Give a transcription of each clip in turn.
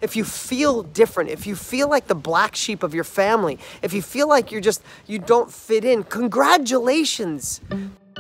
if you feel different, if you feel like the black sheep of your family, if you feel like you don't fit in, congratulations.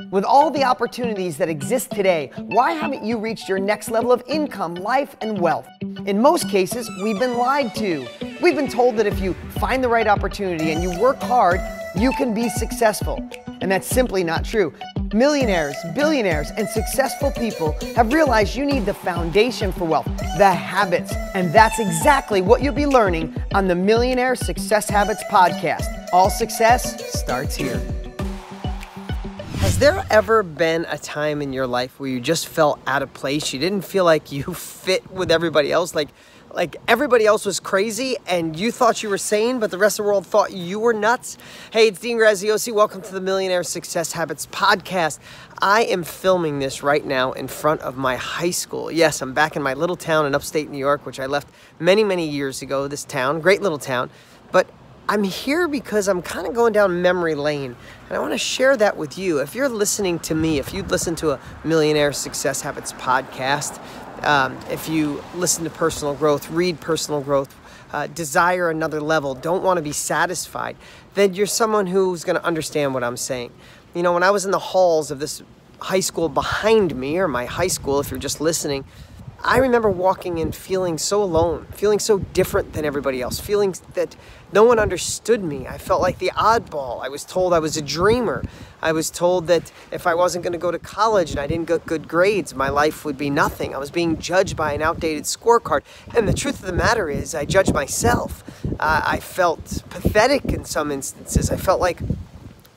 With all the opportunities that exist today, why haven't you reached your next level of income, life, and wealth? In most cases, we've been lied to. We've been told that if you find the right opportunity and you work hard, you can be successful. And that's simply not true. Millionaires, billionaires, and successful people have realized you need the foundation for wealth, the habits. And that's exactly what you'll be learning on the Millionaire Success Habits podcast. All success starts here. Has there ever been a time in your life where you just felt out of place? You didn't feel like you fit with everybody else, like everybody else was crazy and you thought you were sane, but the rest of the world thought you were nuts? Hey, it's Dean Graziosi. Welcome to the Millionaire Success Habits podcast. I am filming this right now in front of my high school. Yes, I'm back in my little town in upstate New York, which I left many, many years ago. This town, great little town, but I'm here because I'm kind of going down memory lane, and I want to share that with you. If you're listening to me, if you'd listen to a Millionaire Success Habits podcast, if you listen to personal growth, read personal growth, desire another level, don't want to be satisfied, then you're someone who's going to understand what I'm saying. You know, when I was in the halls of this high school behind me, or my high school if you're just listening, I remember walking in feeling so alone, feeling so different than everybody else, feeling that no one understood me. I felt like the oddball. I was told I was a dreamer. I was told that if I wasn't going to go to college and I didn't get good grades, my life would be nothing. I was being judged by an outdated scorecard. And the truth of the matter is, I judged myself. I felt pathetic in some instances. I felt like,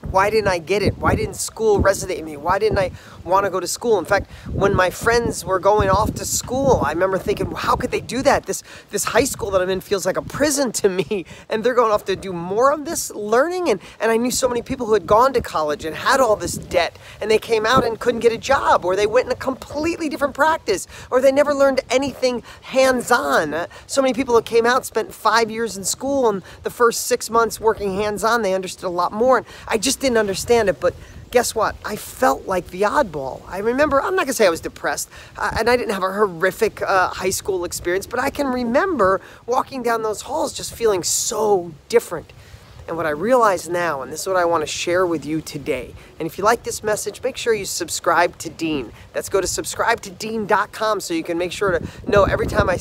why didn't I get it? Why didn't school resonate with me? Why didn't I want to go to school? In fact, when my friends were going off to school, I remember thinking, well, how could they do that? This high school that I'm in feels like a prison to me, and they're going off to do more of this learning. And I knew so many people who had gone to college and had all this debt, and they came out and couldn't get a job, or they went in a completely different practice, or they never learned anything hands-on. So many people who came out, spent 5 years in school, and the first 6 months working hands-on, they understood a lot more. And I just didn't understand it, but guess what? I felt like the oddball. I remember, I'm not gonna say I was depressed, and I didn't have a horrific high school experience, but I can remember walking down those halls just feeling so different. And what I realize now, and this is what I want to share with you today, and if you like this message, make sure you subscribe to Dean. Let's go to subscribetodean.com so you can make sure to know every time I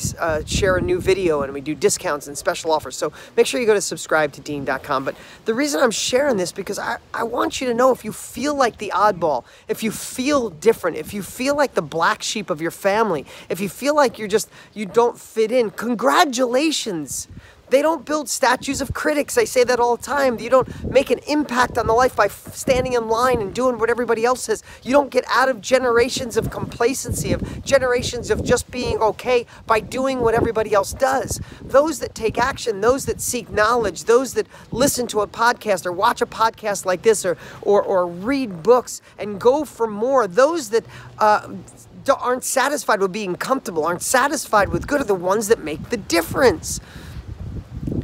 share a new video, and we do discounts and special offers. So make sure you go to subscribetodean.com. But the reason I'm sharing this, because I want you to know, if you feel like the oddball, if you feel different, if you feel like the black sheep of your family, if you feel like you don't fit in, congratulations. They don't build statues of critics. I say that all the time. You don't make an impact on the life by standing in line and doing what everybody else says. You don't get out of generations of complacency, of generations of just being okay by doing what everybody else does. Those that take action, those that seek knowledge, those that listen to a podcast or watch a podcast like this, or read books and go for more, those that aren't satisfied with being comfortable, aren't satisfied with good, are the ones that make the difference.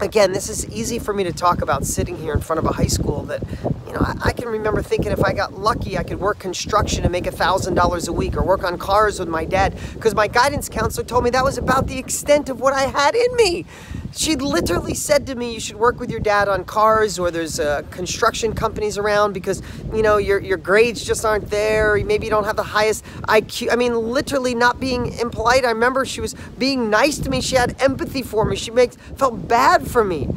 Again, this is easy for me to talk about sitting here in front of a high school that, you know, I can remember thinking if I got lucky, I could work construction and make $1,000 a week, or work on cars with my dad, because my guidance counselor told me that was about the extent of what I had in me. She literally said to me, you should work with your dad on cars, or there's construction companies around, because, you know, your grades just aren't there. Maybe you don't have the highest IQ. I mean, literally not being impolite. I remember she was being nice to me. She had empathy for me. She felt bad for me.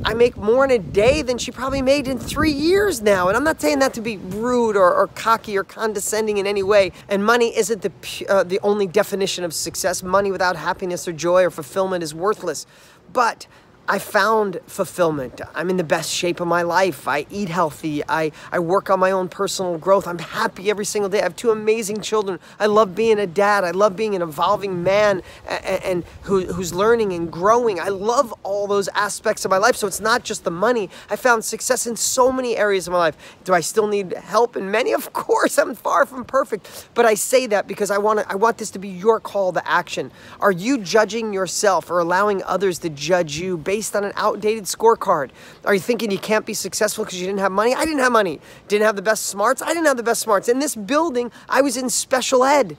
I make more in a day than she probably made in 3 years now. And I'm not saying that to be rude or cocky or condescending in any way. And money isn't the only definition of success. Money without happiness or joy or fulfillment is worthless. But I found fulfillment. I'm in the best shape of my life. I eat healthy. I work on my own personal growth. I'm happy every single day. I have 2 amazing children. I love being a dad. I love being an evolving man and who's learning and growing. I love all those aspects of my life. So it's not just the money. I found success in so many areas of my life. Do I still need help in many? Of course, I'm far from perfect. But I say that because I want this to be your call to action. Are you judging yourself or allowing others to judge you based on an outdated scorecard? Are you thinking you can't be successful because you didn't have money? I didn't have money. Didn't have the best smarts? I didn't have the best smarts. In this building, I was in special ed.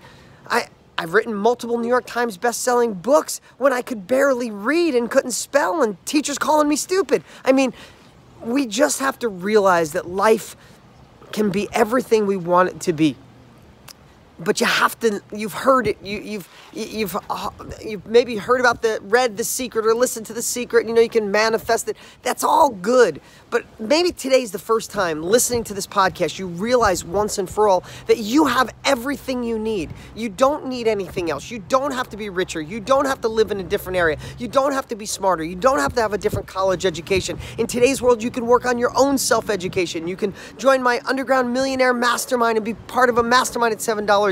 I I've written multiple New York Times best-selling books when I could barely read and couldn't spell and teachers calling me stupid. I mean, we just have to realize that life can be everything we want it to be. But you have to, you've heard it, you've maybe heard about read The Secret or listened to The Secret, you can manifest it. That's all good. But maybe today's the first time listening to this podcast, you realize once and for all that you have everything you need. You don't need anything else. You don't have to be richer. You don't have to live in a different area. You don't have to be smarter. You don't have to have a different college education. In today's world, you can work on your own self-education. You can join my Underground Millionaire Mastermind and be part of a mastermind at $7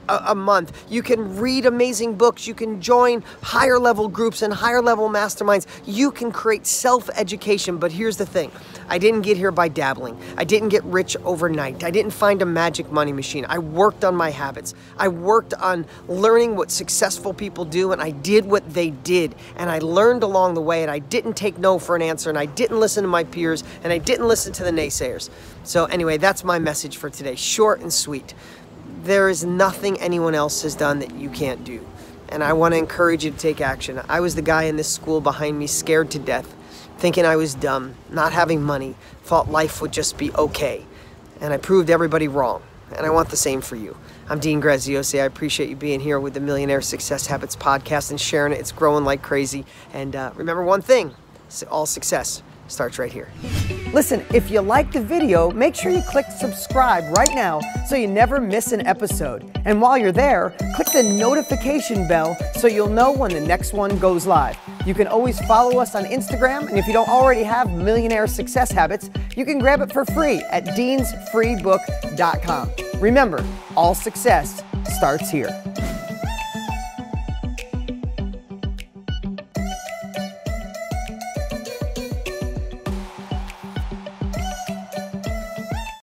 a month. You can read amazing books. You can join higher level groups and higher level masterminds. You can create self-education. But here's the thing. I didn't get here by dabbling. I didn't get rich overnight. I didn't find a magic money machine. I worked on my habits. I worked on learning what successful people do, and I did what they did. And I learned along the way, and I didn't take no for an answer, and I didn't listen to my peers, and I didn't listen to the naysayers. So anyway, that's my message for today. Short and sweet. There is nothing anyone else has done that you can't do. And I want to encourage you to take action. I was the guy in this school behind me, scared to death, thinking I was dumb, not having money, thought life would just be okay. And I proved everybody wrong. And I want the same for you. I'm Dean Graziosi. I appreciate you being here with the Millionaire Success Habits podcast and sharing it. It's growing like crazy. And remember one thing, all success starts right here. Listen, if you like the video, make sure you click subscribe right now so you never miss an episode. And while you're there, click the notification bell so you'll know when the next one goes live. You can always follow us on Instagram, and if you don't already have Millionaire Success Habits, you can grab it for free at deansfreebook.com. Remember, all success starts here.